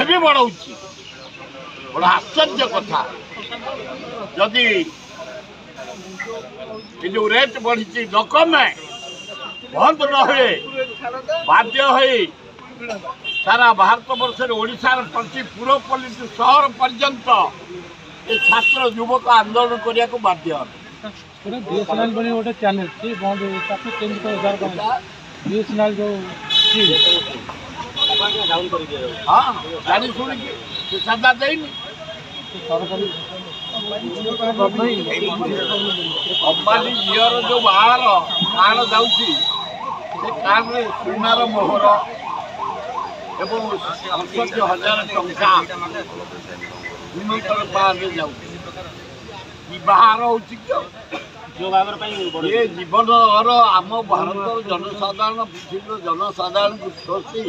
भी बढ़ाऊँ बड़ा आश्चर्य कथा जदि ये जो रेट बढ़ी न कमे बंद न हुए बाध्य हो सारा भारत वर्ष ओडार प्रति पुरपल्ली सहर पर्यंत ये छात्र युवक आंदोलन करने को बाध्य बीएसएनएल बनी गोटे चैनल सी बंद बीएसएनएल जो हाँ जानी शुणी सादा देनी अंबानी झीर जो बाहर कार जाऊँगी से कार सुनार मोहर एवं 68,000 टंका निमंत्रण बाहर बाहर हो ये जीवन आम भारत जनसाधारण पृथ्वी जनसाधारण को शोषी